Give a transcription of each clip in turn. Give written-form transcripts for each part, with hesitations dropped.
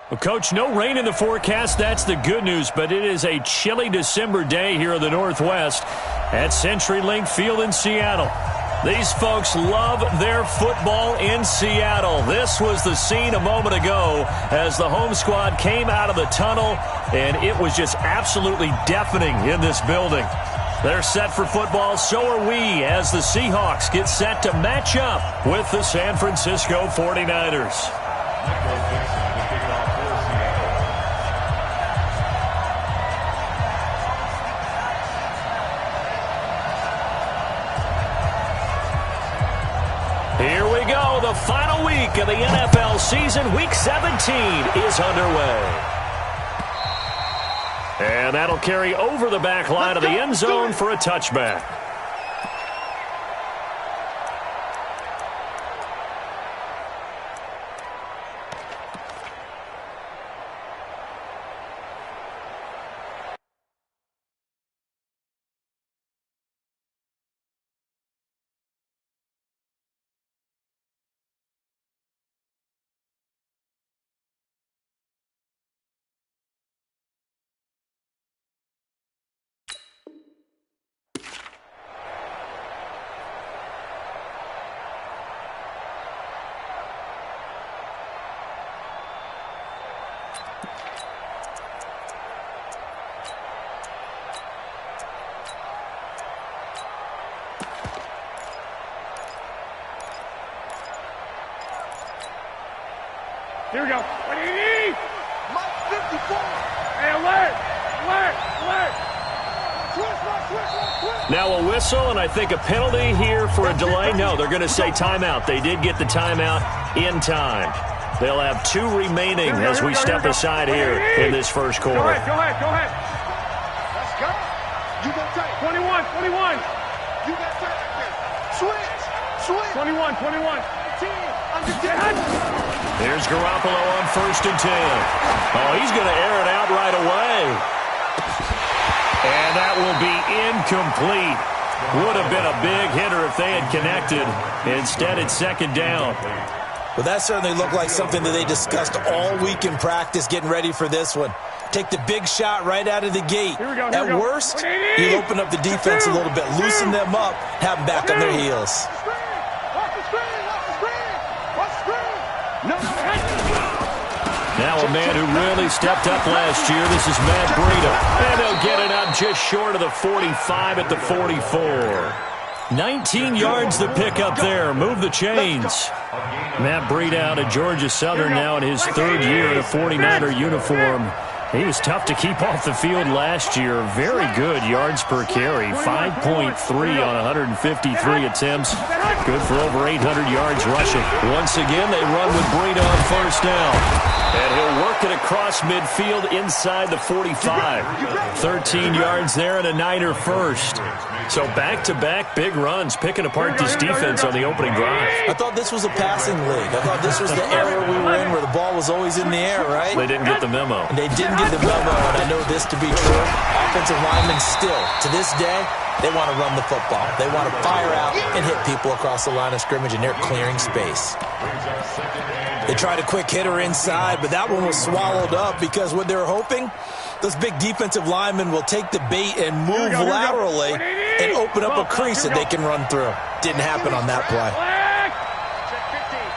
Well, Coach, no rain in the forecast. That's the good news, but it is a chilly December day here in the Northwest at CenturyLink Field in Seattle. These folks love their football in Seattle. This was the scene a moment ago as the home squad came out of the tunnel, and it was just absolutely deafening in this building. They're set for football, so are we, as the Seahawks get set to match up with the San Francisco 49ers. Here we go. The final week of the NFL season. Week 17 is underway. And that'll carry over the back line of the end zone for a touchback. Here we go. What do you need? Mike 54. Hey, alert! Switch. Now a whistle, and I think a penalty here for a delay. No, they're going to say timeout. They did get the timeout in time. They'll have 2 remaining as we step aside here in this first quarter. Go ahead. Let's go. You got take. 21. You got take. Switch. 21. 10. Here's Garoppolo on 1st and 10. Oh, he's going to air it out right away. And that will be incomplete. Would have been a big hitter if they had connected. Instead, it's 2nd down. Well, that certainly looked like something that they discussed all week in practice getting ready for this one. Take the big shot right out of the gate. At worst, you open up the defense a little bit, loosen them up, have them back on their heels. Now a man who really stepped up last year. This is Matt Breida. And they'll get it up just short of the 45 at the 44. 19 yards to pick up there. Move the chains. Matt Breida out of Georgia Southern now in his 3rd year in a 49er uniform. He was tough to keep off the field last year. Very good yards per carry. 5.3 on 153 attempts. Good for over 800 yards rushing. Once again, they run with Breida on 1st down. And he'll work it across midfield inside the 45. 13 yards there and a Niner first. So back-to-back big runs, picking apart this defense on the opening drive. I thought this was a passing league. I thought this was the era we were in where the ball was always in the air, right? They didn't get the memo. And they didn't get the memo, and I know this to be true. Offensive linemen still, to this day, they want to run the football. They want to fire out and hit people across the line of scrimmage, and they're clearing space. They tried a quick hitter inside, but that one was swallowed up because what they're hoping, those big defensive linemen will take the bait and move laterally and open up a crease that they can run through. Didn't happen on that play.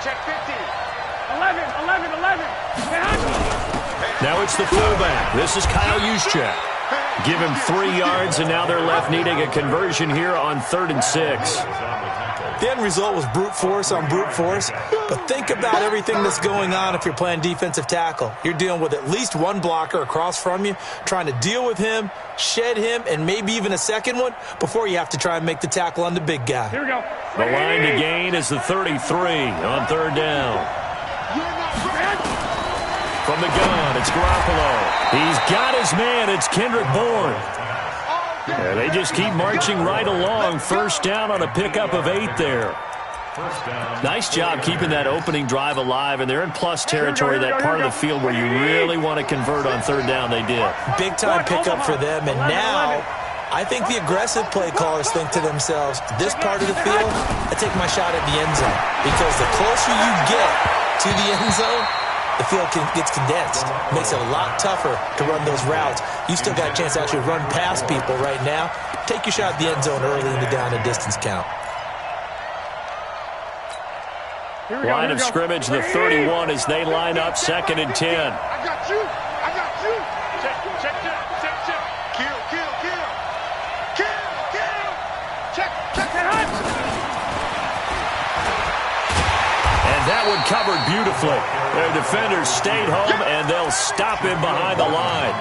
Check 50. 11. Now it's the fullback. This is Kyle Juszczyk. Give him 3 yards, and now they're left needing a conversion here on 3rd and 6. The end result was brute force on brute force, but think about everything that's going on if you're playing defensive tackle. You're dealing with at least one blocker across from you, trying to deal with him, shed him, and maybe even a second one before you have to try and make the tackle on the big guy. Here we go. The line to gain is the 33 on 3rd down. From the gun, it's Garoppolo. He's got his man. It's Kendrick Bourne. Yeah, they just keep marching right along. 1st down on a pickup of 8 there. Nice job keeping that opening drive alive, and they're in plus territory, that part of the field where you really want to convert on 3rd down. They did. Big-time pickup for them, and now I think the aggressive play callers think to themselves, this part of the field, I take my shot at the end zone. Because the closer you get to the end zone, the field gets condensed. It makes it a lot tougher to run those routes. You still got a chance to actually run past people right now. Take your shot at the end zone early in the down and distance count. Line of scrimmage, the 31 as they line up, 2nd and 10. I got you. I got you. Check. Kill. Check. And that one covered beautifully. Their defenders stayed home, and they'll stop him behind the line.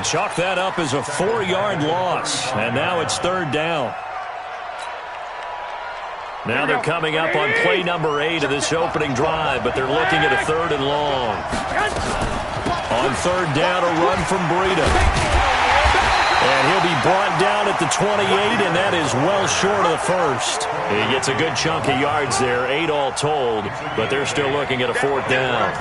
Chalk that up as a 4-yard loss, and now it's 3rd down. Now they're coming up on play number 8 of this opening drive, but they're looking at a 3rd and long. On 3rd down, a run from Breida. And he'll be brought down at the 28, and that is well short of the first. He gets a good chunk of yards there, 8 all told, but they're still looking at a 4th down.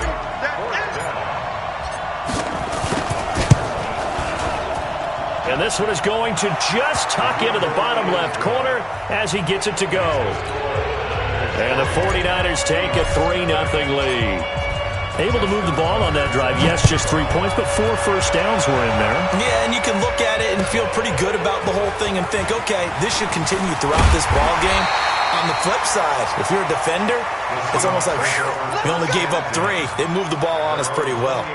And this one is going to just tuck into the bottom left corner as he gets it to go. And the 49ers take a 3-0 lead. Able to move the ball on that drive. Yes, just 3 points, but 4 first downs were in there. Yeah, and you can look at it and feel pretty good about the whole thing and think, okay, this should continue throughout this ball game. On the flip side, if you're a defender, it's almost like, whew, we only gave up 3. They moved the ball on us pretty well.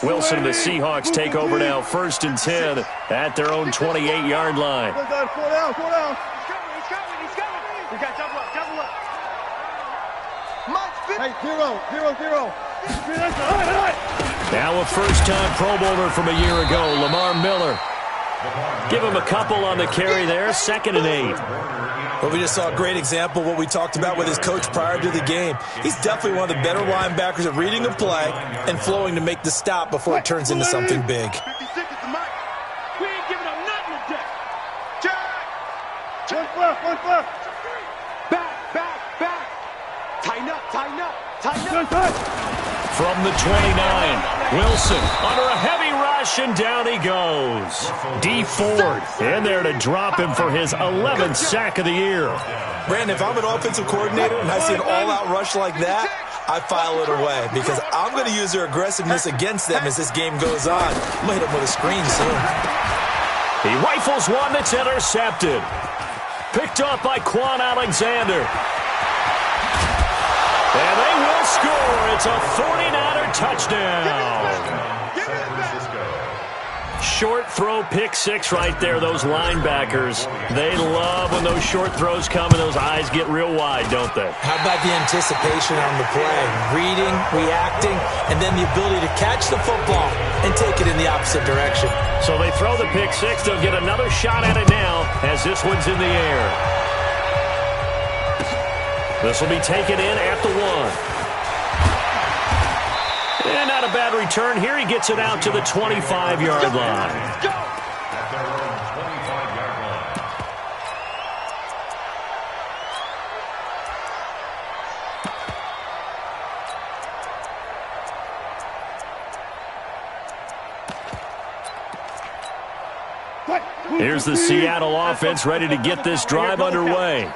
Wilson and the Seahawks take over now, 1st and 10 at their own 28-yard line. 4 down. He's coming. We got double up. Hey, 0. Now a first-time Pro Bowler from a year ago, Lamar Miller. Give him a couple on the carry there, 2nd and 8. Well, we just saw a great example of what we talked about with his coach prior to the game. He's definitely one of the better linebackers at reading a play and flowing to make the stop before it turns into something big. 56 is the mic. We ain't giving up nothing today. Check. One left. Back. Tighten up. From the 29, Wilson under a heavy rush, and down he goes. D Ford in there to drop him for his 11th sack of the year. Brandon, if I'm an offensive coordinator and I see an all-out rush like that, I file it away because I'm going to use their aggressiveness against them as this game goes on. I'm going to hit them with a screen soon. He rifles one that's intercepted. Picked up by Quan Alexander. And they will score. It's a 49er touchdown. Short throw, pick 6 right there. Those linebackers, they love when those short throws come and those eyes get real wide, don't they? How about the anticipation on the play? Reading, reacting, and then the ability to catch the football and take it in the opposite direction. So they throw the pick 6. They'll get another shot at it now as this one's in the air. This will be taken in at the 1. And not a bad return here. He gets it out to the 25-yard line. Here's the Seattle offense ready to get this drive underway.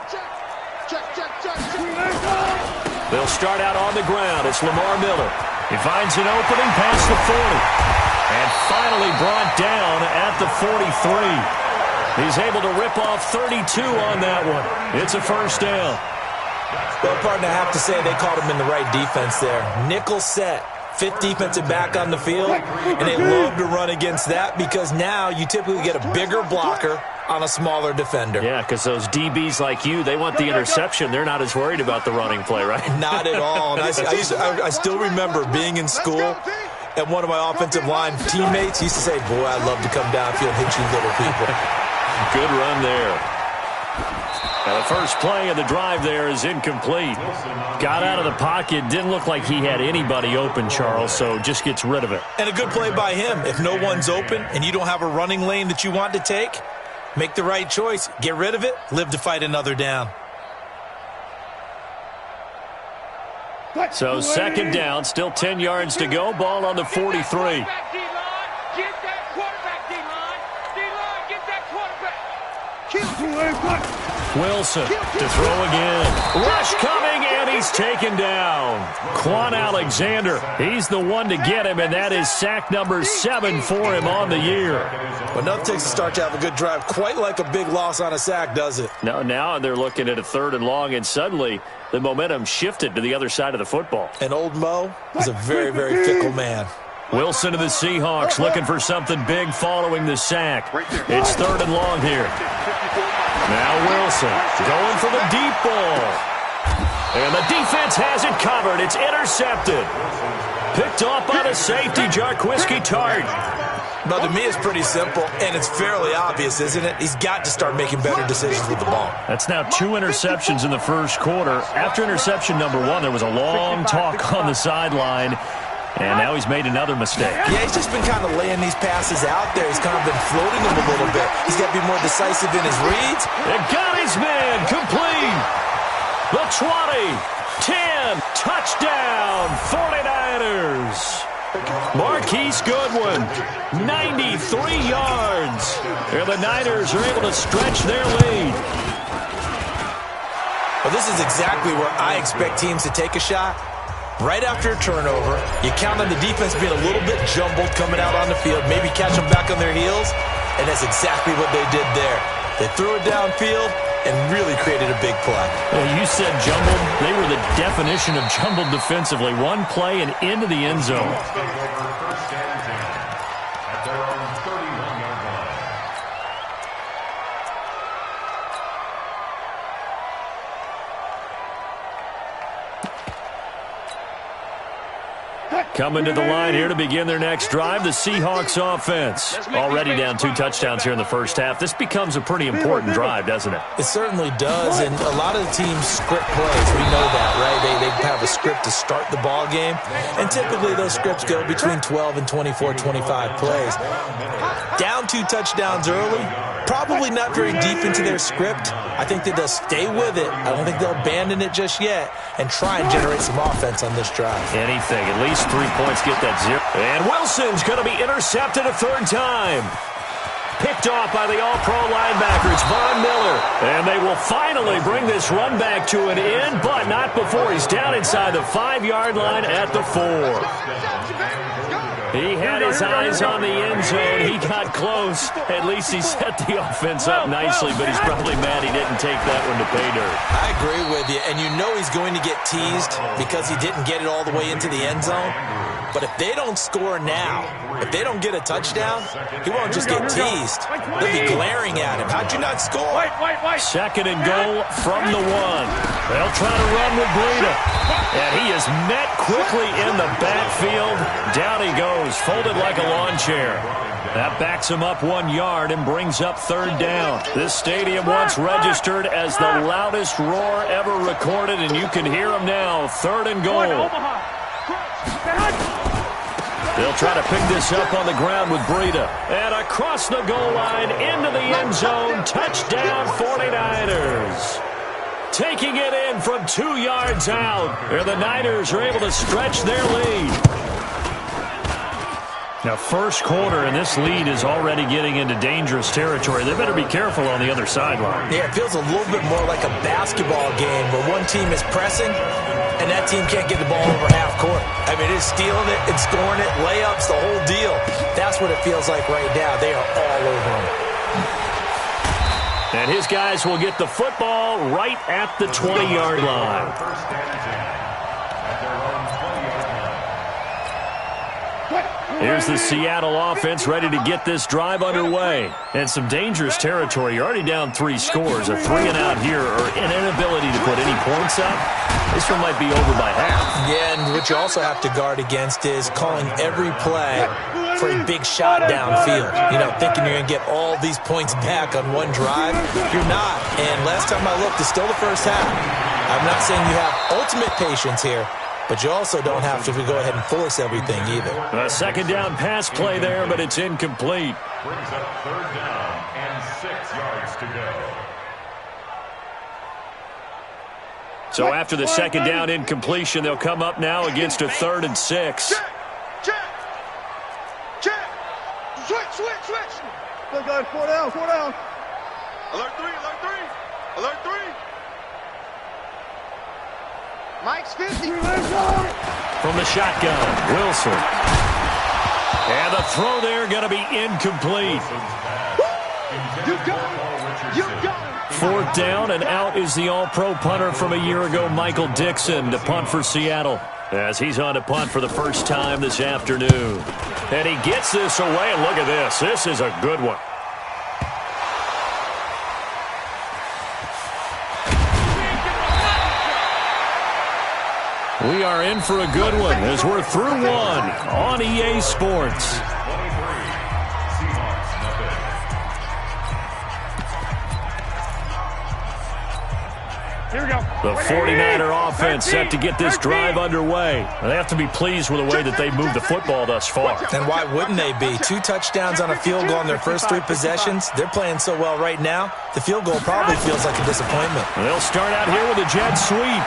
They'll start out on the ground. It's Lamar Miller. He finds an opening past the 40. And finally brought down at the 43. He's able to rip off 32 on that one. It's a first down. Well, partner, I have to say they caught him in the right defense there. Nickel set. 5th defensive back on the field, and they love to run against that because now you typically get a bigger blocker on a smaller defender. Yeah, because those DBs like you, they want the interception. They're not as worried about the running play, right? Not at all. And I still remember being in school, and one of my offensive line teammates used to say, boy, I'd love to come downfield and hit you little people. Good run there. Now the first play of the drive there is incomplete. Got out of the pocket. Didn't look like he had anybody open, Charles, so just gets rid of it. And a good play by him. If no one's open and you don't have a running lane that you want to take, make the right choice. Get rid of it. Live to fight another down. So second down, still 10 yards to go. Ball on the 43. Wilson to throw again. Rush coming, and he's taken down. Quan Alexander, he's the one to get him, and that is sack number 7 for him on the year. But nothing takes a start to have a good drive quite like a big loss on a sack, does it? Now they're looking at a 3rd and long, and suddenly the momentum shifted to the other side of the football. And old Mo is a very, very fickle man. Wilson to the Seahawks looking for something big following the sack. It's 3rd and long here. Now Wilson going for the deep ball. And the defense has it covered. It's intercepted. Picked off by the safety, Jarquiski Tart. But to me, it's pretty simple, and it's fairly obvious, isn't it? He's got to start making better decisions with the ball. That's now 2 interceptions in the first quarter. After interception number 1, there was a long talk on the sideline. And now he's made another mistake. Yeah, he's just been kind of laying these passes out there. He's kind of been floating them a little bit. He's got to be more decisive in his reads. It got his man complete. The 20, 10, touchdown, 49ers. Marquise Goodwin, 93 yards. And the Niners are able to stretch their lead. Well, this is exactly where I expect teams to take a shot. Right after a turnover, you count on the defense being a little bit jumbled coming out on the field, maybe catch them back on their heels, and that's exactly what they did there. They threw it downfield and really created a big play. Well, you said jumbled. They were the definition of jumbled defensively. One play and into the end zone. Coming to the line here to begin their next drive, the Seahawks offense. Already down 2 touchdowns here in the first half. This becomes a pretty important drive, doesn't it? It certainly does, and a lot of the teams script plays. We know that, right? They have a script to start the ball game, and typically those scripts go between 12 and 24, 25 plays. Down 2 touchdowns early, probably not very deep into their script. I think that they'll stay with it. I don't think they'll abandon it just yet and try and generate some offense on this drive. Anything, at least 3 points, get that 0. And Wilson's going to be intercepted a 3rd time. Picked off by the all-pro linebacker. It's Von Miller. And they will finally bring this run back to an end, but not before he's down inside the 5-yard line at the 4. He had his eyes on the end zone. He got close. At least he set the offense up nicely, but he's probably mad he didn't take that one to pay dirt. I agree with you, and you know he's going to get teased because he didn't get it all the way into the end zone. But if they don't score now, if they don't get a touchdown, he won't just get teased. They'll be glaring at him. How'd you not score? 2nd and goal from the 1. They'll try to run with Breida. And he is met quickly in the backfield. Down he goes, folded like a lawn chair. That backs him up 1 yard and brings up 3rd down. This stadium once registered as the loudest roar ever recorded, and you can hear him now. 3rd and goal. They'll try to pick this up on the ground with Breida. And across the goal line, into the end zone. Touchdown, 49ers. Taking it in from 2 yards out. And the Niners are able to stretch their lead. Now, first quarter, and this lead is already getting into dangerous territory. They better be careful on the other sideline. Yeah, it feels a little bit more like a basketball game where one team is pressing and that team can't get the ball over half court. I mean, it's stealing it, it's scoring it, layups, the whole deal. That's what it feels like right now. They are all over him. And his guys will get the football right at the 20-yard line. Here's the Seattle offense ready to get this drive underway. And some dangerous territory. You're already down 3 scores. A 3-and-out here or an inability to put any points up. This one might be over by half. Yeah, and what you also have to guard against is calling every play for a big shot downfield. You know, thinking you're going to get all these points back on one drive. You're not. And last time I looked, it's still the first half. I'm not saying you have ultimate patience here, but you also don't have to go ahead and force everything either. A 2nd down pass play there, but it's incomplete. Brings up 3rd down and 6 yards to go. So after the second down incompletion, they'll come up now against a 3rd and 6. Check. Switch. Good, 4 down. Alert 3. Mike's 50. From the shotgun, Wilson. And the throw there going to be incomplete. You got it. 4th down and out is the all-pro punter from a year ago, Michael Dixon, to punt for Seattle, as he's on to punt for the first time this afternoon. And he gets this away, and look at this. This is a good one. We are in for a good one as we're through one on EA Sports. Here we go. The 49er offense set to get this drive underway. They have to be pleased with the way that they've moved the football thus far. And why wouldn't they be? 2 touchdowns on a field goal in their first 3 possessions. They're playing so well right now, the field goal probably feels like a disappointment. They'll start out here with a jet sweep.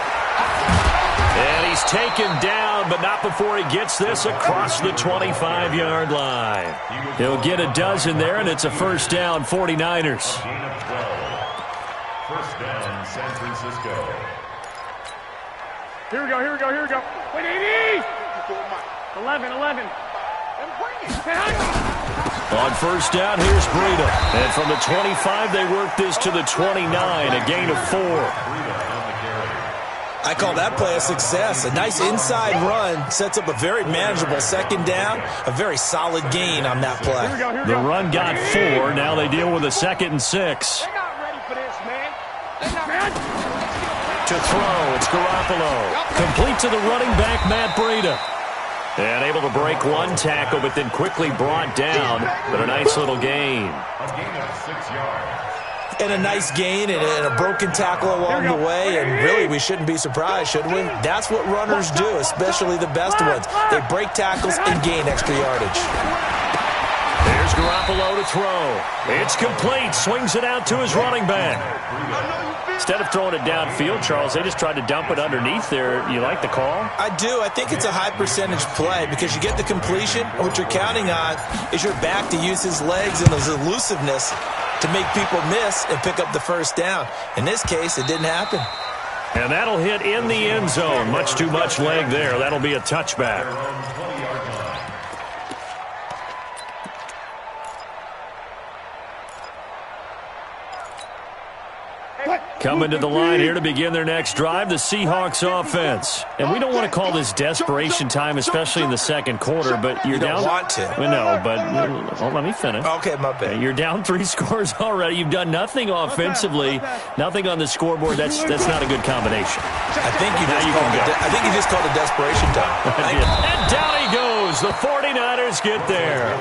And he's taken down, but not before he gets this across the 25-yard line. He'll get a dozen there, and it's a first down, 49ers. First down, San Francisco. Here we go. Wait, 80. 11. On first down, here's Breida. And from the 25, they work this to the 29, a gain of 4. I call that play a success. A nice inside run sets up a very manageable second down, a very solid gain on that play. The run got 4. Now they deal with a 2nd and 6. They're not ready for this, man. To throw, it's Garoppolo. Complete to the running back, Matt Breida. And able to break one tackle, but then quickly brought down. But a nice little gain. A gain of 6 yards. And a nice gain and a broken tackle along the way. And really, we shouldn't be surprised, should we? That's what runners do, especially the best ones. They break tackles and gain extra yardage. There's Garoppolo to throw. It's complete. Swings it out to his running back. Instead of throwing it downfield, Charles, they just tried to dump it underneath there. You like the call? I do. I think it's a high percentage play because you get the completion. And what you're counting on is your back to use his legs and his elusiveness to make people miss and pick up the first down. In this case, it didn't happen. And that'll hit in the end zone. Much too much leg there. That'll be a touchback. Coming to the line here to begin their next drive, the Seahawks offense. And we don't want to call this desperation time, especially in the second quarter, but you're down. You don't want to. No, but let me finish. Okay, my bad. You're down 3 scores already. You've done nothing offensively, nothing on the scoreboard. That's not a good combination. I think you just called it desperation time. And down he goes. The 49ers get there.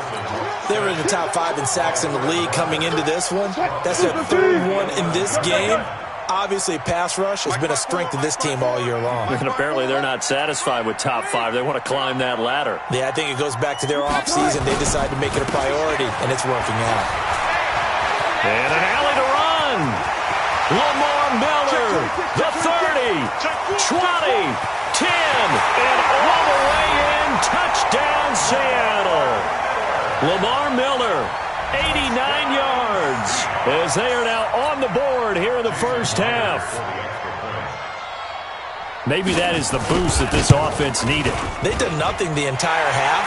They were in the top 5 in sacks in the league coming into this one. That's their 3rd one in this game. Obviously, pass rush has been a strength of this team all year long. And apparently they're not satisfied with top 5. They want to climb that ladder. Yeah, I think it goes back to their offseason. They decided to make it a priority, and it's working out. And an alley to run. Lamar Miller, the 30, 20, 10, and all the way in. Touchdown, Seattle. Lamar Miller, 89 yards, as they are now on the board here in the first half. Maybe that is the boost that this offense needed. They've done nothing the entire half,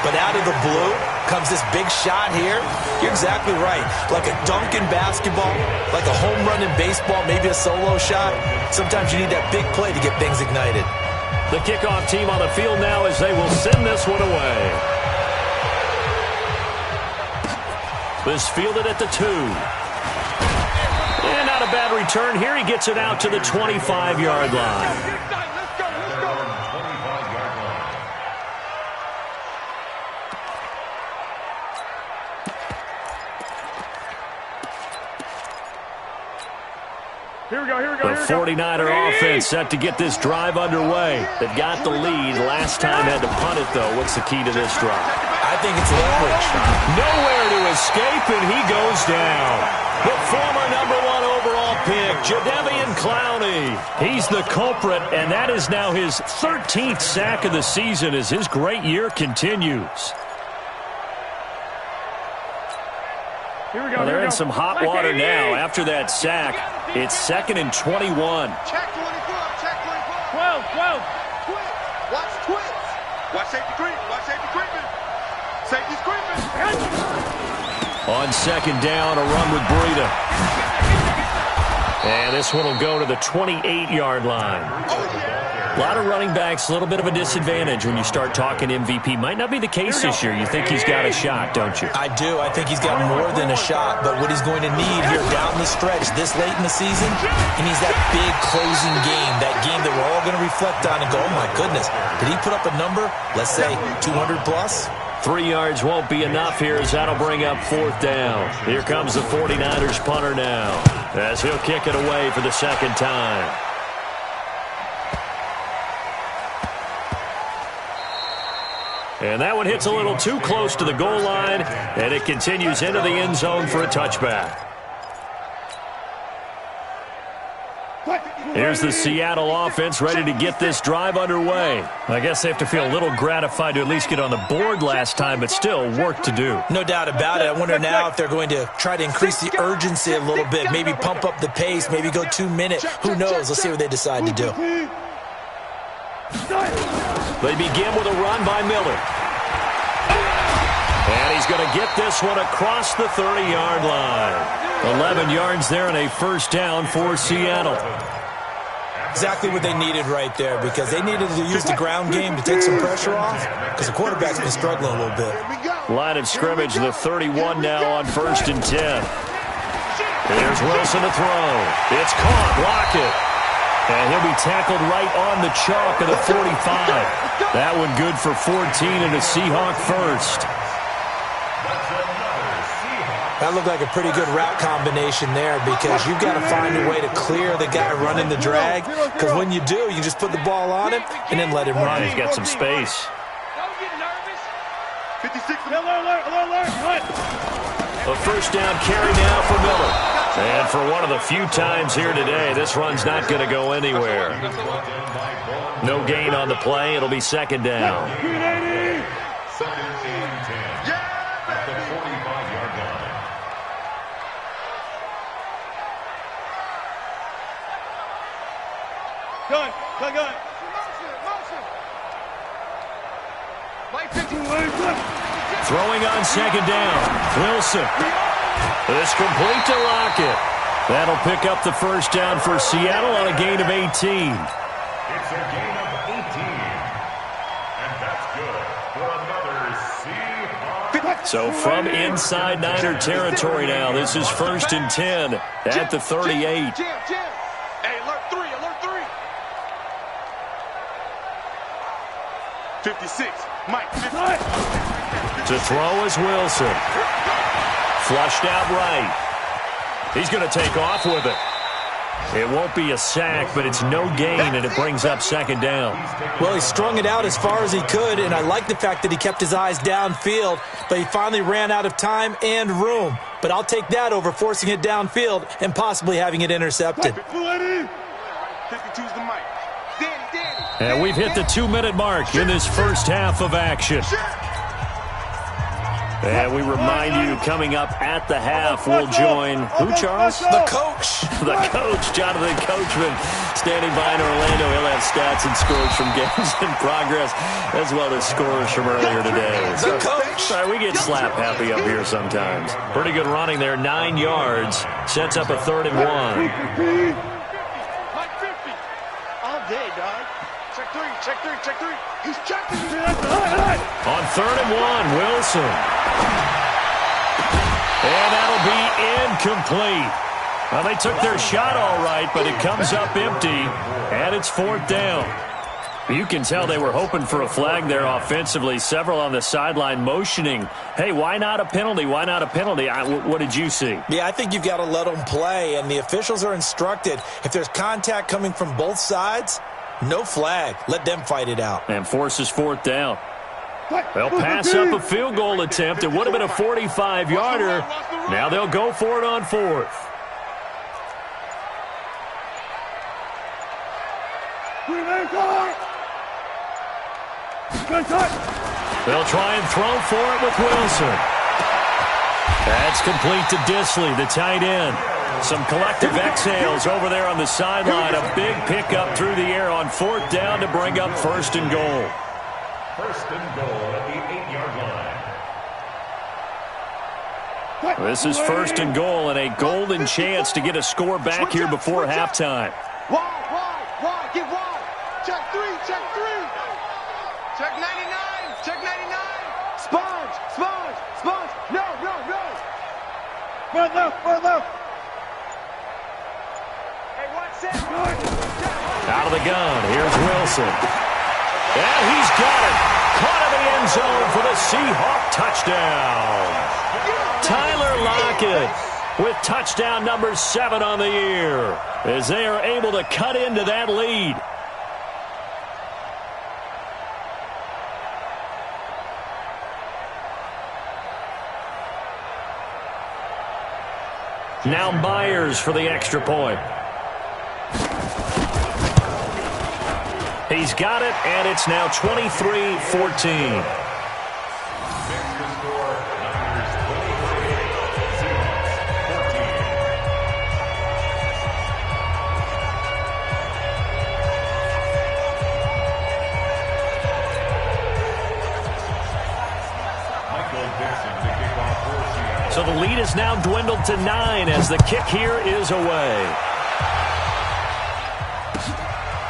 but out of the blue comes this big shot here. You're exactly right. Like a dunk in basketball, like a home run in baseball, maybe a solo shot. Sometimes you need that big play to get things ignited. The kickoff team on the field now as they will send this one away. This fielded at the 2. And not a bad return. Here he gets it out to the 25-yard line. The 49er offense set to get this drive underway. They've got the lead. Last time had to punt it, though. What's the key to this drive? I think it's leverage. Nowhere to escape, and he goes down. The former #1 overall pick, Jadeveon Clowney. He's the culprit, and that is now his 13th sack of the season as his great year continues. Here we go. Well, they're in some hot water now after that sack. It's 2nd and 21. Check 24. Check 24. 12. Twitch. Watch twitch. Watch safety creeping. Watch safety creeping. Safety's creeping. On 2nd down, a run with Breida. And this one will go to the 28-yard line. A lot of running backs, a little bit of a disadvantage when you start talking MVP. Might not be the case this year. You think he's got a shot, don't you? I do. I think he's got more than a shot. But what he's going to need here down the stretch this late in the season, he needs that big closing game, that game that we're all going to reflect on and go, oh, my goodness, did he put up a number, let's say 200 plus? 3 yards won't be enough here as that'll bring up 4th down. Here comes the 49ers punter now as he'll kick it away for the 2nd time. And that one hits a little too close to the goal line, and it continues into the end zone for a touchback. Here's the Seattle offense ready to get this drive underway. I guess they have to feel a little gratified to at least get on the board last time, but still work to do. No doubt about it. I wonder now if they're going to try to increase the urgency a little bit, maybe pump up the pace, maybe go 2 minutes. Who knows? Let's see what they decide to do. They begin with a run by Miller. And he's going to get this one across the 30-yard line. 11 yards there and a 1st down for Seattle. Exactly what they needed right there, because they needed to use the ground game to take some pressure off, because the quarterback's been struggling a little bit. Line of scrimmage, the 31 now on 1st and 10. Here's Wilson to throw. It's caught. Lockett. And he'll be tackled right on the chalk of the 45. That one good for 14 and a Seahawk first. That looked like a pretty good route combination there, because you've got to find a way to clear the guy running the drag, because when you do, you just put the ball on him and then let him run. He's got some space. Don't get nervous. 56. Alert. A 1st down carry now for Miller. And for one of the few times here today, this run's not going to go anywhere. No gain on the play. It'll be 2nd down. 2nd and 10 at the 45-yard line. Gun. Throwing on 2nd down. Wilson. It's complete to Lockett. That'll pick up the 1st down for Seattle on a gain of 18. It's a gain of 18. And that's good for another Seahawks. So from inside Niner territory now, this is 1st and 10 at the 38. Jam. Hey, alert 3. 56. Mike. 50. To throw is Wilson. Flushed out right. He's going to take off with it. It won't be a sack, but it's no gain, and it brings up 2nd down. Well, he strung it out as far as he could, and I like the fact that he kept his eyes downfield, but he finally ran out of time and room. But I'll take that over forcing it downfield and possibly having it intercepted. 52's the mic. Danny. And we've hit the 2-minute mark in this first half of action. And we remind you, coming up at the half, we'll join, who, Charles? The coach. The coach, Jonathan Coachman, standing by in Orlando. He'll have stats and scores from games in progress, as well as scores from earlier today. The coach. Sorry, we get slap happy up here sometimes. Pretty good running there, 9 yards. Sets up a 3rd and 1. Mike 50. All day, dog. Check 3. He's checking. On 3rd and 1, Wilson. And that'll be incomplete. Well, they took their shot all right, but it comes up empty, and it's 4th down. You can tell they were hoping for a flag there offensively. Several on the sideline motioning, hey, why not a penalty? Why not a penalty? What did you see? Yeah, I think you've got to let them play, and the officials are instructed, if there's contact coming from both sides, no flag. Let them fight it out. And forces 4th down. They'll pass up a field goal attempt. It would have been a 45-yarder. Now they'll go for it on 4th. They'll try and throw for it with Wilson. That's complete to Disley, the tight end. Some collective exhales over there on the sideline. A big pickup through the air on 4th down to bring up 1st and goal. 1st and goal at the 8-yard line. This is 1st and goal and a golden chance to get a score back here before halftime. Wide, get wide. Check 3. Check 99, check 99. Sponge. No. Run left. Hey, watch that. Out of the gun, here's Wilson. And he's got it. Caught in the end zone for the Seahawk touchdown. Tyler Lockett with touchdown number 7 on the year as they are able to cut into that lead. Now Myers for the extra point. He's got it, and it's now 23-14. So the lead is now dwindled to 9 as the kick here is away.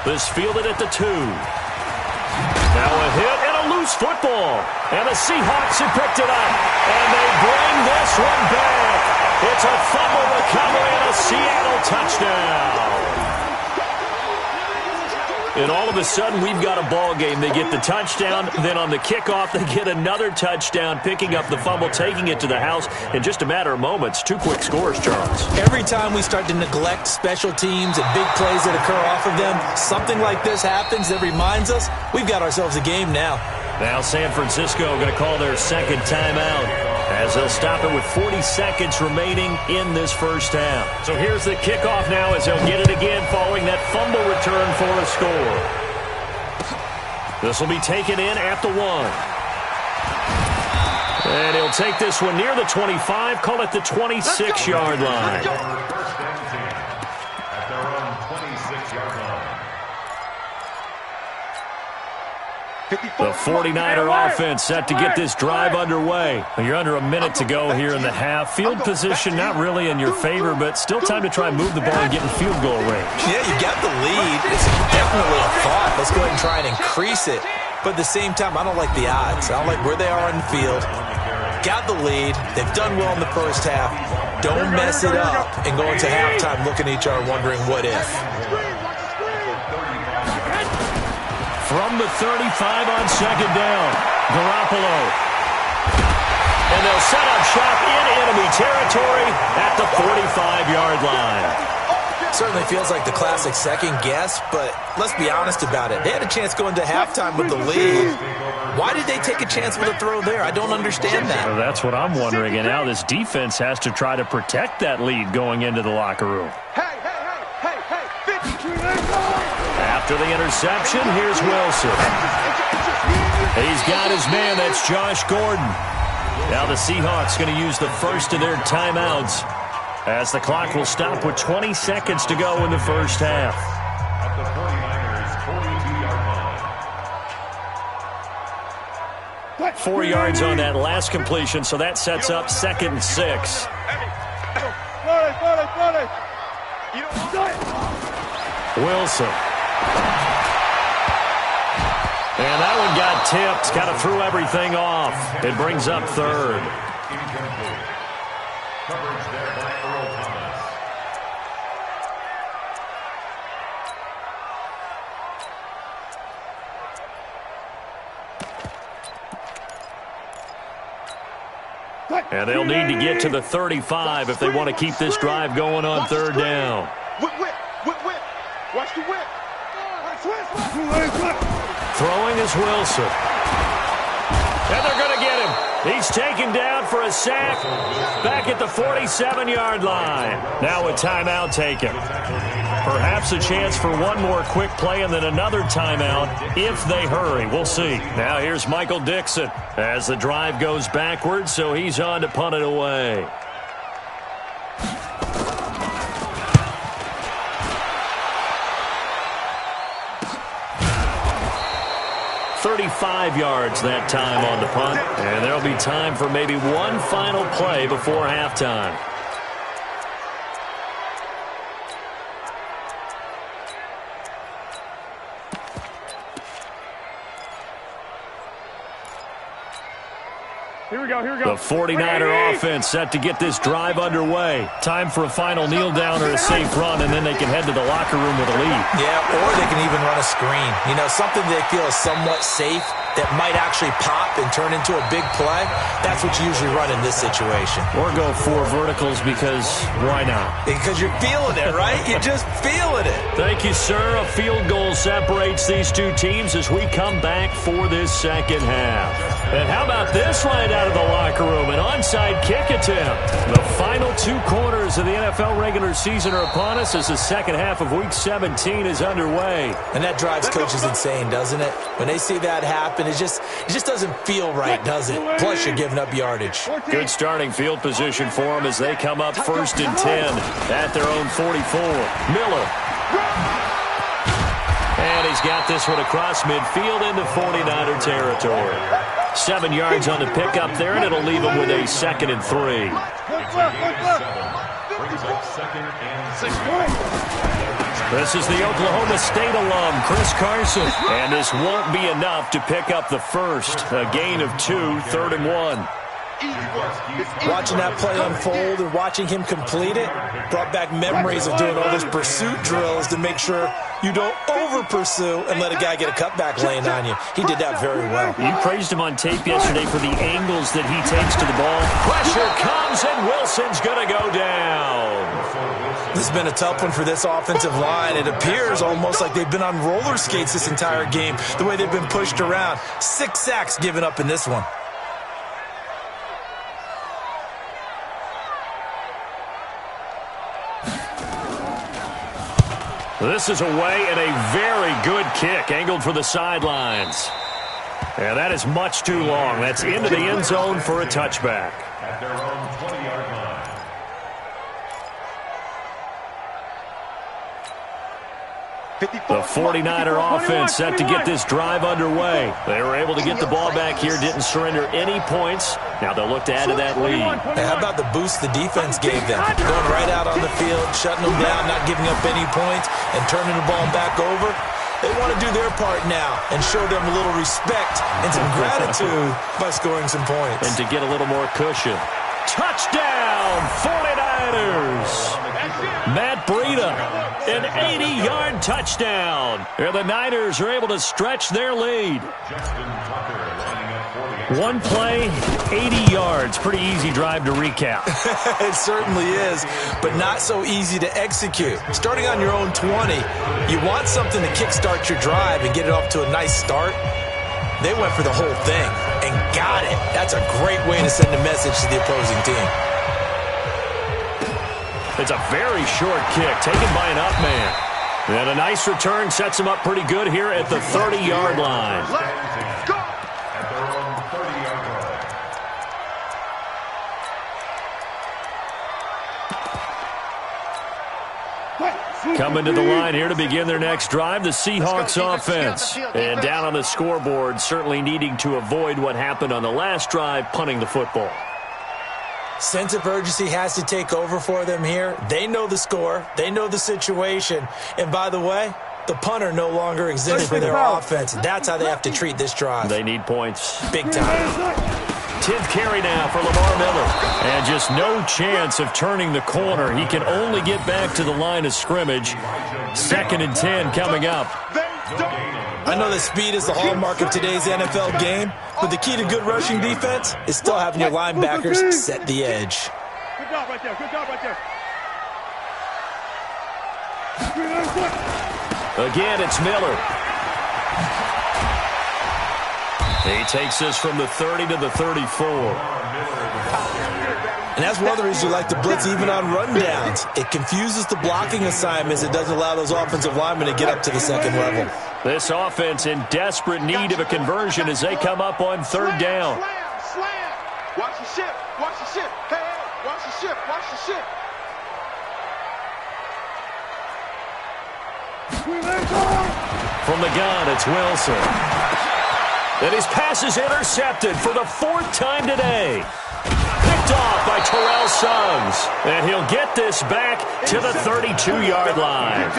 This fielded at the 2. Now a hit and a loose football. And the Seahawks have picked it up. And they bring this one back. It's a fumble recovery and a Seattle touchdown. And all of a sudden, we've got a ball game. They get the touchdown. Then on the kickoff, they get another touchdown, picking up the fumble, taking it to the house in just a matter of moments. 2 quick scores, Charles. Every time we start to neglect special teams and big plays that occur off of them, something like this happens that reminds us we've got ourselves a game now. Now San Francisco going to call their second timeout as they'll stop it with 40 seconds remaining in this first half. So here's the kickoff now as they'll get it again following that fumble return for a score. This will be taken in at the 1. And he'll take this one near the 25, call it the 26-yard line. First and 10 at their own 26-yard line. The 49er offense set to get this drive underway. You're under a minute to go here in the half. Field position not really in your favor, but still time to try and move the ball and get in field goal range. Yeah, you got the lead. It's definitely a thought. Let's go ahead and try and increase it. But at the same time, I don't like the odds. I don't like where they are on the field. Got the lead. They've done well in the first half. Don't mess it up and go into halftime looking at each other wondering what if. From the 35 on second down, Garoppolo. And they'll set up shop in enemy territory at the 45-yard line. Certainly feels like the classic second guess, but let's be honest about it. They had a chance going to halftime with the lead. Why did they take a chance with a throw there? I don't understand that. Well, that's what I'm wondering, and now this defense has to try to protect that lead going into the locker room. After the interception, here's Wilson. He's got his man. That's Josh Gordon. Now the Seahawks going to use the first of their timeouts as the clock will stop with 20 seconds to go in the first half. At the 49ers' 42-yard line. 4 yards on that last completion, so that sets up 2nd and 6. Wilson. And that one got tipped. Kind of threw everything off. It brings up 3rd. Incomplete. Coverage there by Earl Thomas. And they'll need to get to the 35 if they want to keep this drive going on 3rd down. Whip. Watch the whip. Throwing is Wilson. And they're going to get him. He's taken down for a sack back at the 47-yard line. Now a timeout taken. Perhaps a chance for one more quick play and then another timeout if they hurry. We'll see. Now here's Michael Dixon as the drive goes backwards, so he's on to punt it away. 35 yards that time on the punt. And there'll be time for maybe one final play before halftime. Here we go, here we go. The 49er offense set to get this drive underway. Time for a final kneel down or a safe run, and then they can head to the locker room with a lead. Yeah, or they can even run a screen. You know, something they feel is somewhat safe that might actually pop and turn into a big play. That's what you usually run in this situation. Or go 4 verticals because why not? Because you're feeling it, right? You're just feeling it. Thank you, sir. A field goal separates these two teams as we come back for this second half. And how about this right out of the locker room? An onside kick attempt. The final 2 quarters of the NFL regular season are upon us as the second half of Week 17 is underway. And that drives coaches insane, doesn't it? When they see that happen, it just doesn't feel right, does it? Plus, you're giving up yardage. Good starting field position for them as they come up 1st and 10 at their own 44. Miller. And he's got this one across midfield into 49er territory. 7 yards on the pickup there, and it'll leave him with a 2nd and 3. This is the Oklahoma State alum, Chris Carson. And this won't be enough to pick up the first. A gain of 2, 3rd and 1. Watching that play unfold and watching him complete it brought back memories of doing all those pursuit drills to make sure you don't over-pursue and let a guy get a cutback lane on you. He did that very well. You praised him on tape yesterday for the angles that he takes to the ball. Pressure comes, and Wilson's going to go down. This has been a tough one for this offensive line. It appears almost like they've been on roller skates this entire game, the way they've been pushed around. 6 sacks given up in this one. This is away and a very good kick, angled for the sidelines. And that is much too long. That's into the end zone for a touchback. At their own 20-yard line. The 49er offense set to get this drive underway. They were able to get the ball back here, didn't surrender any points. Now they'll look to add to that lead. Hey, how about the boost the defense gave them? Going right out on the field, shutting them down, not giving up any points, and turning the ball back over. They want to do their part now and show them a little respect and some gratitude by scoring some points. And to get a little more cushion. Touchdown, 49ers! Matt Breida, an 80-yard touchdown. And the Niners are able to stretch their lead. One play, 80 yards. Pretty easy drive to recap. It certainly is, but not so easy to execute. Starting on your own 20, you want something to kickstart your drive and get it off to a nice start. They went for the whole thing and got it. That's a great way to send a message to the opposing team. It's a very short kick taken by an up man. And a nice return sets him up pretty good here at the 30-yard line. Let's go! At their own 30-yard line. Coming to the line here to begin their next drive, the Seahawks offense. And down on the scoreboard, certainly needing to avoid what happened on the last drive, punting the football. Sense of urgency has to take over for them here. They know the score. They know the situation. And by the way, the punter no longer exists for their offense. That's how they have to treat this drive. They need points. Big time. 10th carry now for Lamar Miller. And just no chance of turning the corner. He can only get back to the line of scrimmage. 2nd and 10 coming up. I know that speed is the hallmark of today's NFL game, but the key to good rushing defense is still having your linebackers set the edge. Good job right there. Good job right there. Again, it's Miller. He takes this from the 30 to the 34. And that's one of the reasons you like to blitz even on rundowns. It confuses the blocking assignments. It doesn't allow those offensive linemen to get up to the second level. This offense in desperate need of a conversion as they come up on third down. Slam. Watch the ship. Watch the ship. Hey, watch the ship. Watch the ship. From the gun, it's Wilson. And his pass is intercepted for the fourth time today. Picked off by Terrell Suggs. And he'll get this back to the 32-yard line.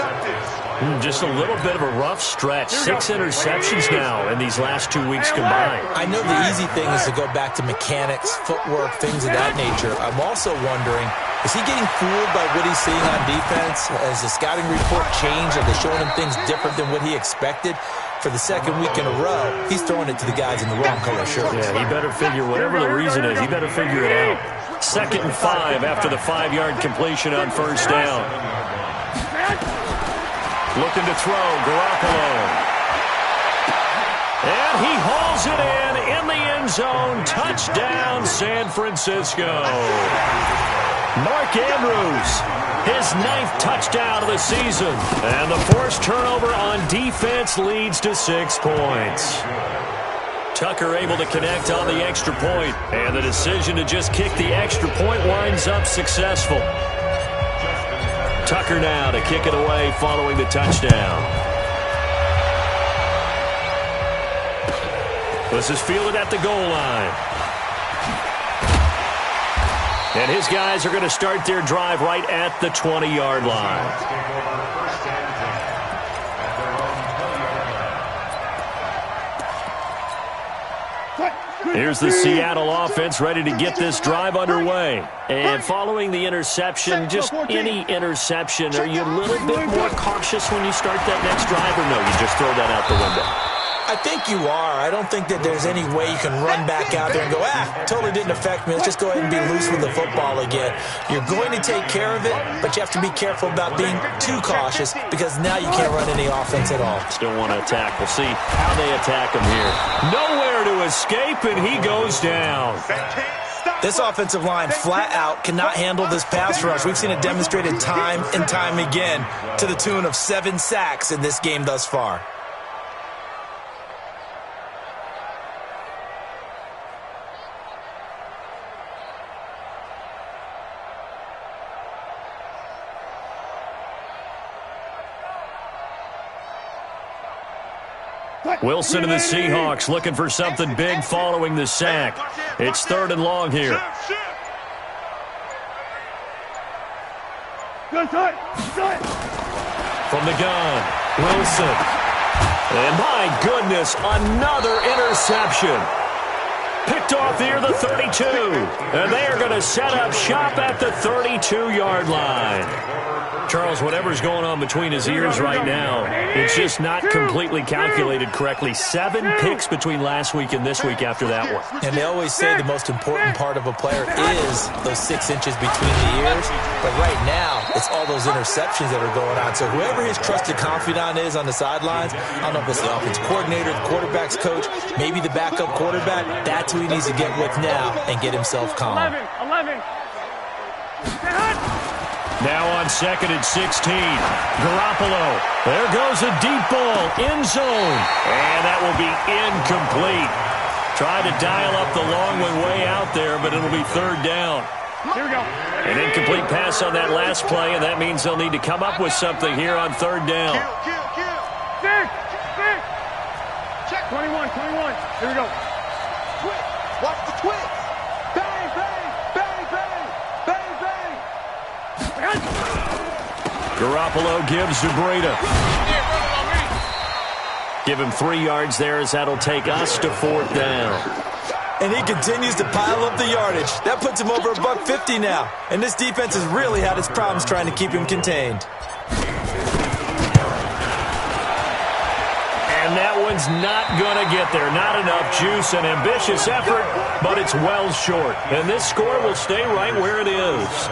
Just a little bit of a rough stretch. 6 interceptions now in these last 2 weeks combined. I know the easy thing is to go back to mechanics, footwork, things of that nature. I'm also wondering, is he getting fooled by what he's seeing on defense? Has the scouting report changed? Are they showing him things different than what he expected? For the second week in a row, he's throwing it to the guys in the wrong color shirts. Yeah, he better figure, whatever the reason is, he better figure it out. 2nd and 5 after the 5-yard completion on first down. Looking to throw, Garoppolo. And he hauls it in the end zone. Touchdown, San Francisco. Mark Andrews, his 9th touchdown of the season. And the forced turnover on defense leads to 6 points. Tucker able to connect on the extra point. And the decision to just kick the extra point winds up successful. Tucker now to kick it away following the touchdown. This is fielded at the goal line. And his guys are going to start their drive right at the 20-yard line. Here's the Seattle offense ready to get this drive underway. And following the interception, just any interception, are you a little bit more cautious when you start that next drive, or no, you just throw that out the window? I think you are. I don't think that there's any way you can run back out there and go, totally didn't affect me. Let's just go ahead and be loose with the football again. You're going to take care of it, but you have to be careful about being too cautious because now you can't run any offense at all. Still want to attack. We'll see how they attack him here. Nowhere to escape, and he goes down. This offensive line flat out cannot handle this pass rush. We've seen it demonstrated time and time again to the tune of 7 sacks in this game thus far. Wilson and the Seahawks looking for something big following the sack. It's 3rd and long here. From the gun, Wilson. And my goodness, another interception. Picked off near the 32. And they are going to set up shop at the 32-yard line. Charles, whatever's going on between his ears right now, it's just not completely calculated correctly. 7 picks between last week and this week after that one. And they always say the most important part of a player is those 6 inches between the ears. But right now, it's all those interceptions that are going on. So whoever his trusted confidant is on the sidelines, I don't know if it's the offense coordinator, the quarterback's coach, maybe the backup quarterback, that's who he needs to get with now and get himself calm. 11. Now on 2nd and 16. Garoppolo. There goes a deep ball. End zone. And that will be incomplete. Tried to dial up the long one way out there, but it'll be 3rd down. Here we go. An incomplete pass on that last play, and that means they'll need to come up with something here on 3rd down. Kill. Six. Check. 21. Here we go. Twitch. Watch the twitch. Bang, bang, bang, bang, bang, bang. Garoppolo gives to Breida. Give him 3 yards there as that'll take us to 4th down. And he continues to pile up the yardage. That puts him over $150 now. And this defense has really had its problems trying to keep him contained. And that one's not going to get there. Not enough juice and ambitious effort, but it's well short. And this score will stay right where it is.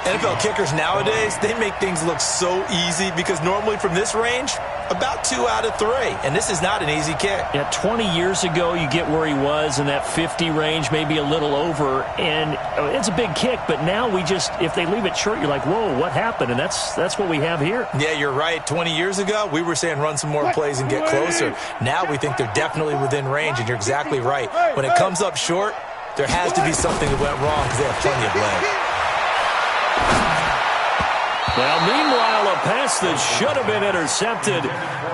NFL kickers nowadays, they make things look so easy because normally from this range, About 2 out of 3, and this is not an easy kick. Yeah, 20 years ago, you get where he was in that 50 range, maybe a little over, and it's a big kick, but now if they leave it short, you're like, whoa, what happened? And that's what we have here. Yeah, you're right. 20 years ago, we were saying run some more plays and get closer. Now we think they're definitely within range, and you're exactly right. When it comes up short, there has to be something that went wrong because they have plenty of leg. Well, meanwhile, a pass that should have been intercepted,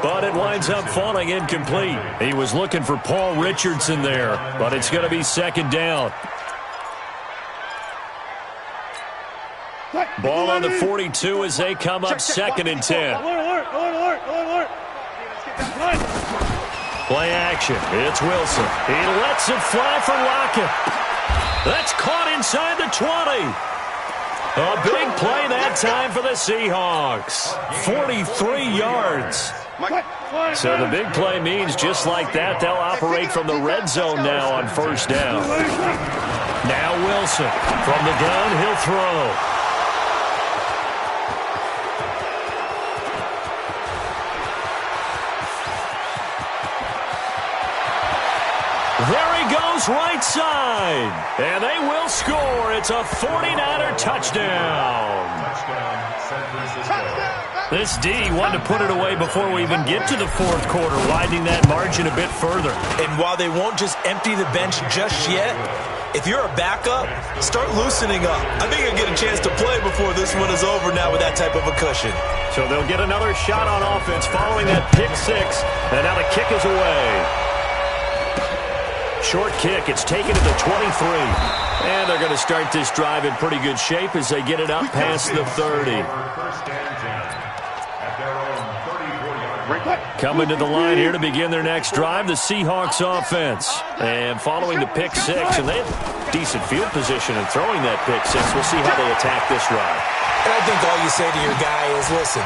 but it winds up falling incomplete. He was looking for Paul Richardson there, but it's going to be second down. Ball on the 42 as they come up second and 10. Play action. It's Wilson. He lets it fly for Lockett. That's caught inside the 20. A big play that time for the Seahawks. 43 yards. So the big play means just like that, they'll operate from the red zone now on first down. Now Wilson. From the gun, he'll throw. There he goes, right side. And they will score. It's a 49er touchdown. This D wanted to put it away before we even get to the fourth quarter, widening that margin a bit further. And while they won't just empty the bench just yet, if you're a backup, start loosening up. I think you'll get a chance to play before this one is over now with that type of a cushion. So they'll get another shot on offense following that pick six. And now the kick is away. Short kick. It's taken to the 23. And they're going to start this drive in pretty good shape as they get it up past the 30. Coming to the line here to begin their next drive, the Seahawks offense. And following the pick six, and they have decent field position in throwing that pick six. We'll see how they attack this drive. And I think all you say to your guy is, listen.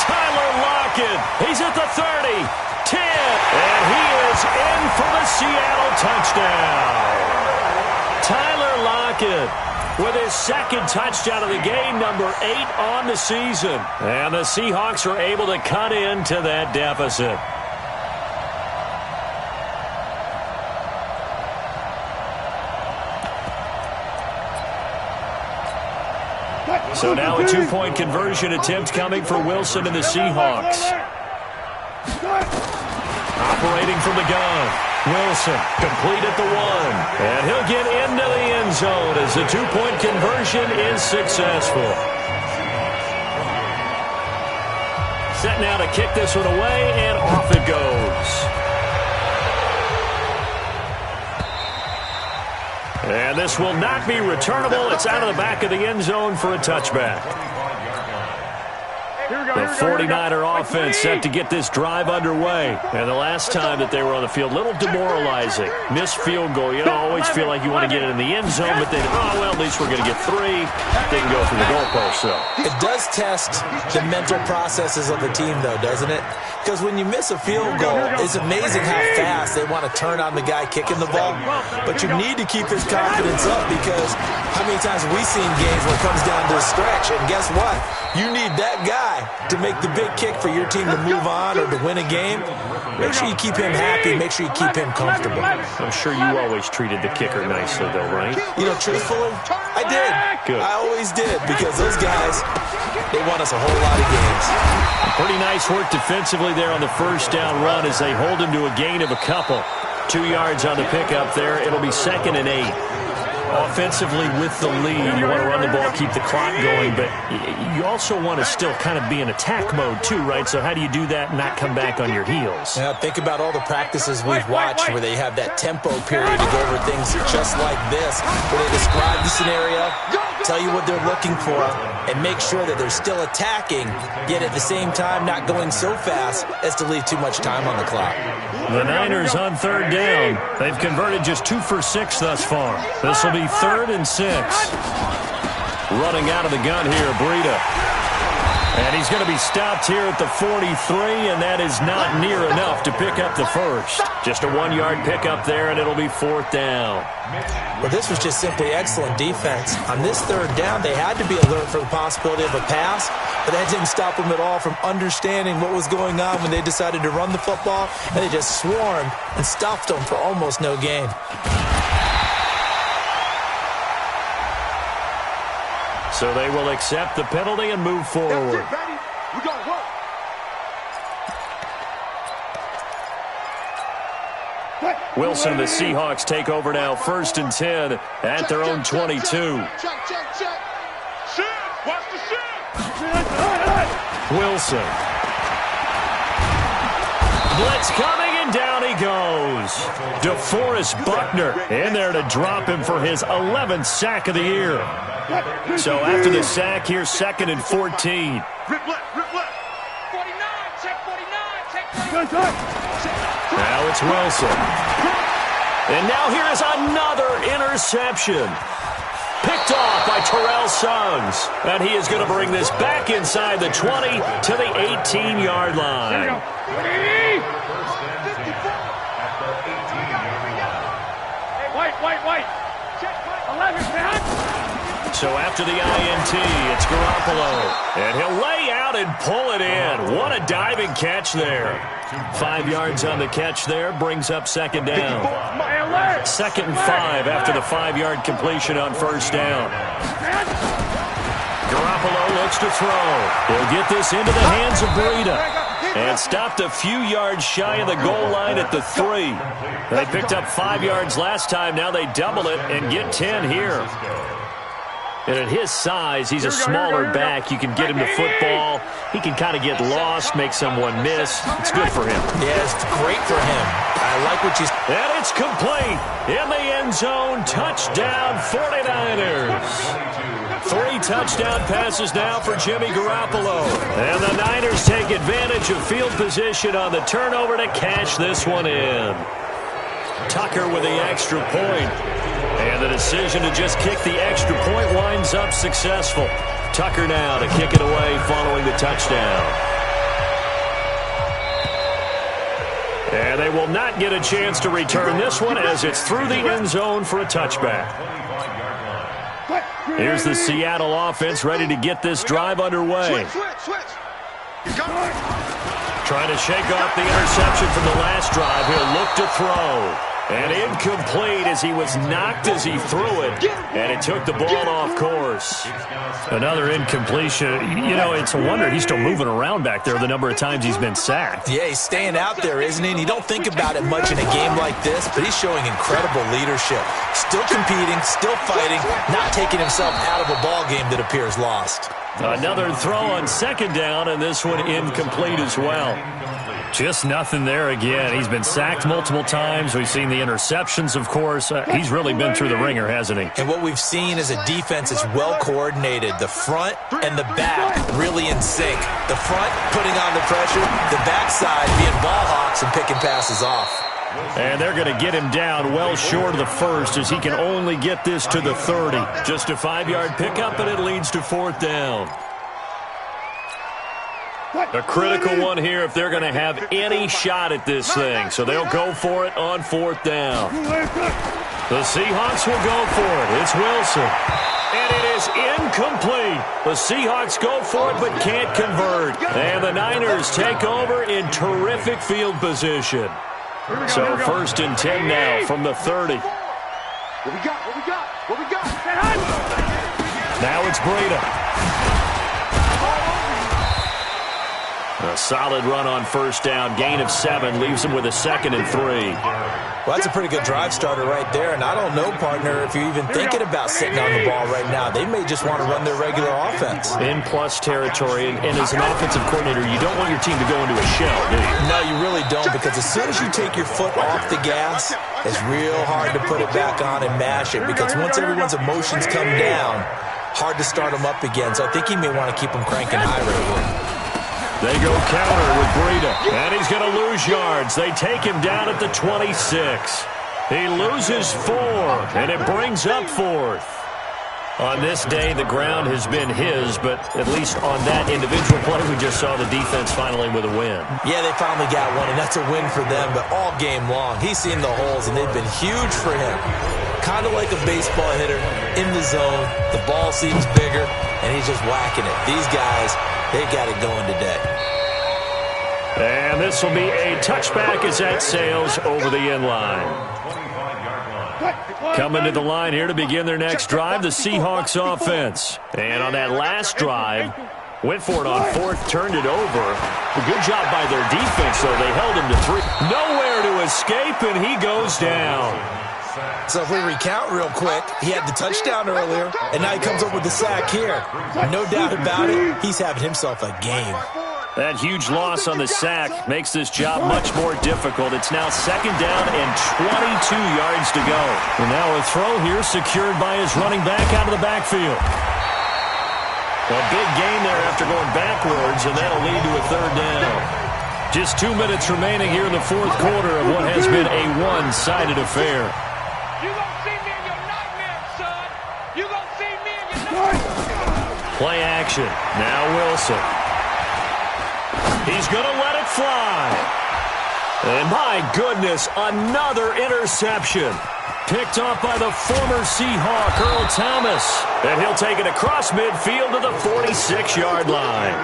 Tyler Lockett. He's at the 30. 10. And he is in for the Seattle touchdown. Tyler Lockett with his second touchdown of the game, number 8 on the season. And the Seahawks are able to cut into that deficit. So now a two-point conversion attempt coming for Wilson and the Seahawks. Operating from the gun. Wilson complete at the 1. And he'll get into the end zone as the two-point conversion is successful. Set now to kick this one away, and off it goes. And this will not be returnable. It's out of the back of the end zone for a touchback. The 49er offense set to get this drive underway. And the last time that they were on the field, a little demoralizing. Missed field goal. You don't always feel like you want to get it in the end zone, but then, oh, well, at least we're going to get 3. They can go through the goalpost, so. It does test the mental processes of a team, though, doesn't it? Because when you miss a field goal, it's amazing how fast they want to turn on the guy kicking the ball. But you need to keep his confidence up because how many times have we seen games where it comes down to a stretch, and guess what? You need that guy to make the big kick for your team to move on or to win a game. Make sure you keep him happy. Make sure you keep him comfortable. I'm sure you always treated the kicker nicely, though, right? You know, truthfully, I did. Good. I always did because those guys, they won us a whole lot of games. Pretty nice work defensively there on the first down run as they hold him to a gain of a couple. 2 yards on the pickup there. It'll be 2nd and 8. Offensively with the lead, you want to run the ball, keep the clock going, but you also want to still kind of be in attack mode too, right? So how do you do that and not come back on your heels? Yeah, think about all the practices we've watched where they have that tempo period to go over things just like this, where they describe the scenario, tell you what they're looking for, and make sure that they're still attacking, yet at the same time not going so fast as to leave too much time on the clock. The Niners on 3rd down. They've converted just 2 for 6 thus far. This will be 3rd and 6. Running out of the gun here, Breida. And he's going to be stopped here at the 43, and that is not near enough to pick up the first. Just a 1-yard pickup there, and it'll be 4th down. Well, this was just simply excellent defense. On this 3rd down, they had to be alert for the possibility of a pass, but that didn't stop them at all from understanding what was going on when they decided to run the football, and they just swarmed and stuffed them for almost no gain. So they will accept the penalty and move forward. That's it, baby. We gonna work. Wilson and the Seahawks take over now, 1st and 10 at their own 22. Check. Shit. Watch the shit. Wilson. Blitz coming, and down he goes. DeForest Buckner in there to drop him for his 11th sack of the year. So after the sack, here's 2nd and 14. Rip left. 49, check 49, check 49. Now it's Wilson. And now here is another interception. Picked off by Terrell Suggs. And he is going to bring this back inside the 20 to the 18-yard line. White. Check 11, man. So after the INT, it's Garoppolo. And he'll lay out and pull it in. What a diving catch there. 5 yards on the catch there, brings up 2nd down. 2nd and 5 after the 5-yard completion on 1st down. Garoppolo looks to throw. He'll get this into the hands of Breida. And stopped a few yards shy of the goal line at the 3. They picked up 5 yards last time. Now they double it and get 10 here. And at his size, he's a smaller back. You can get him to football. He can kind of get lost, make someone miss. It's good for him. Yeah, it's great for him. I like what you... And it's complete. In the end zone, touchdown 49ers. 3 touchdown passes now for Jimmy Garoppolo. And the Niners take advantage of field position on the turnover to cash this one in. Tucker with the extra point. And the decision to just kick the extra point winds up successful. Tucker now to kick it away following the touchdown. And they will not get a chance to return this one as it's through the end zone for a touchback. Here's the Seattle offense ready to get this drive underway. Trying to shake off the interception from the last drive. He'll look to throw. And incomplete as he was knocked as he threw it. And it took the ball off course. Another incompletion. You know, it's a wonder he's still moving around back there the number of times he's been sacked. Yeah, he's staying out there, isn't he? And you don't think about it much in a game like this, but he's showing incredible leadership. Still competing, still fighting, not taking himself out of a ball game that appears lost. Another throw on 2nd down, and this one incomplete as well. Just nothing there again. He's been sacked multiple times. We've seen the interceptions, of course. He's really been through the ringer, hasn't he? And what we've seen is a defense that's well coordinated. The front and the back really in sync. The front putting on the pressure, the backside being ball hawks and picking passes off. And they're going to get him down well short of the first as he can only get this to the 30. Just a 5-yard pickup, and it leads to 4th down. A critical one here if they're going to have any shot at this thing. So they'll go for it on 4th down. The Seahawks will go for it. It's Wilson. And it is incomplete. The Seahawks go for it but can't convert. And the Niners take over in terrific field position. So 1st and 10 now from the 30. What we got? Now it's Breida. A solid run on 1st down. Gain of 7 leaves him with a 2nd and 3. Well, that's a pretty good drive starter right there. And I don't know, partner, if you're even thinking about sitting on the ball right now. They may just want to run their regular offense. In plus territory. And as an offensive coordinator, you don't want your team to go into a shell, do you? No, you really don't, because as soon as you take your foot off the gas, it's real hard to put it back on and mash it. Because once everyone's emotions come down, hard to start them up again. So I think he may want to keep them cranking high right here. They go counter with Breida, and he's going to lose yards. They take him down at the 26. He loses 4, and it brings up 4th. On this day, the ground has been his, but at least on that individual play, we just saw the defense finally with a win. Yeah, they finally got one, and that's a win for them, but all game long, he's seen the holes, and they've been huge for him. Kind of like a baseball hitter in the zone. The ball seems bigger, and he's just whacking it. These guys, they've got it going today. And this will be a touchback as that sails over the end line. Coming to the line here to begin their next drive, the Seahawks offense. And on that last drive, went for it on fourth, turned it over. A good job by their defense, though. They held him to 3. Nowhere to escape, and he goes down. So if we recount real quick, he had the touchdown earlier, and now he comes up with the sack here. No doubt about it, he's having himself a game. That huge loss on the sack makes this job much more difficult. It's now second down and 22 yards to go. And now a throw here secured by his running back out of the backfield. A big gain there after going backwards, and that'll lead to a third down. Just 2 minutes remaining here in the fourth quarter of what has been a one-sided affair. You gonna see me in your nightmares, son. You gonna see me in your nightmares. Play action. Now Wilson. He's going to let it fly. And my goodness, another interception. Picked off by the former Seahawk, Earl Thomas. And he'll take it across midfield to the 46-yard line.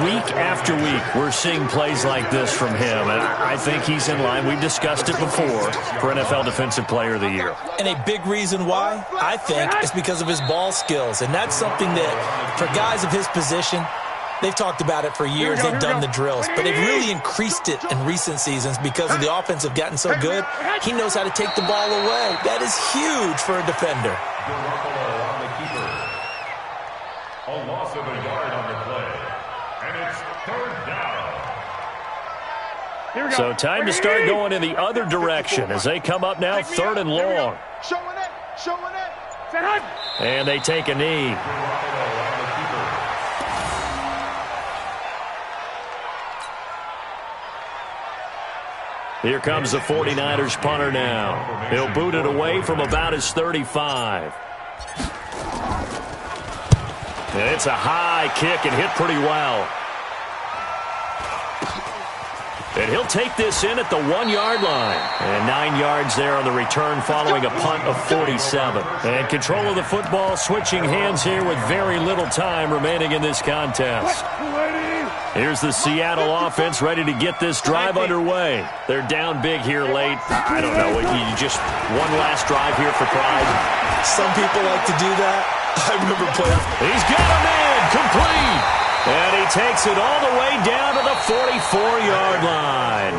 Week after week, we're seeing plays like this from him. And I think he's in line. We've discussed it before for NFL Defensive Player of the Year. And a big reason why, I think, is because of his ball skills. And that's something that, for guys of his position, they've talked about it for years. They've done the drills. But they've really increased it in recent seasons because of the offense have gotten so good. He knows how to take the ball away. That is huge for a defender. A loss of a yard on the play. And it's third down. So time to start going in the other direction as they come up now third and long. Showing it. And they take a knee. Here comes the 49ers punter now. He'll boot it away from about his 35. And it's a high kick and hit pretty well. And he'll take this in at the 1-yard line. And 9 yards there on the return following a punt of 47. And control of the football switching hands here with very little time remaining in this contest. Here's the Seattle offense ready to get this drive underway. They're down big here late. I don't know. You just one last drive here for pride. Some people like to do that. I remember playing. He's got a man complete. And he takes it all the way down to the 44-yard line.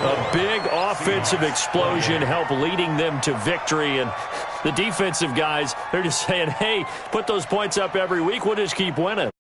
A big offensive explosion helped leading them to victory. And the defensive guys, they're just saying, hey, put those points up every week. We'll just keep winning.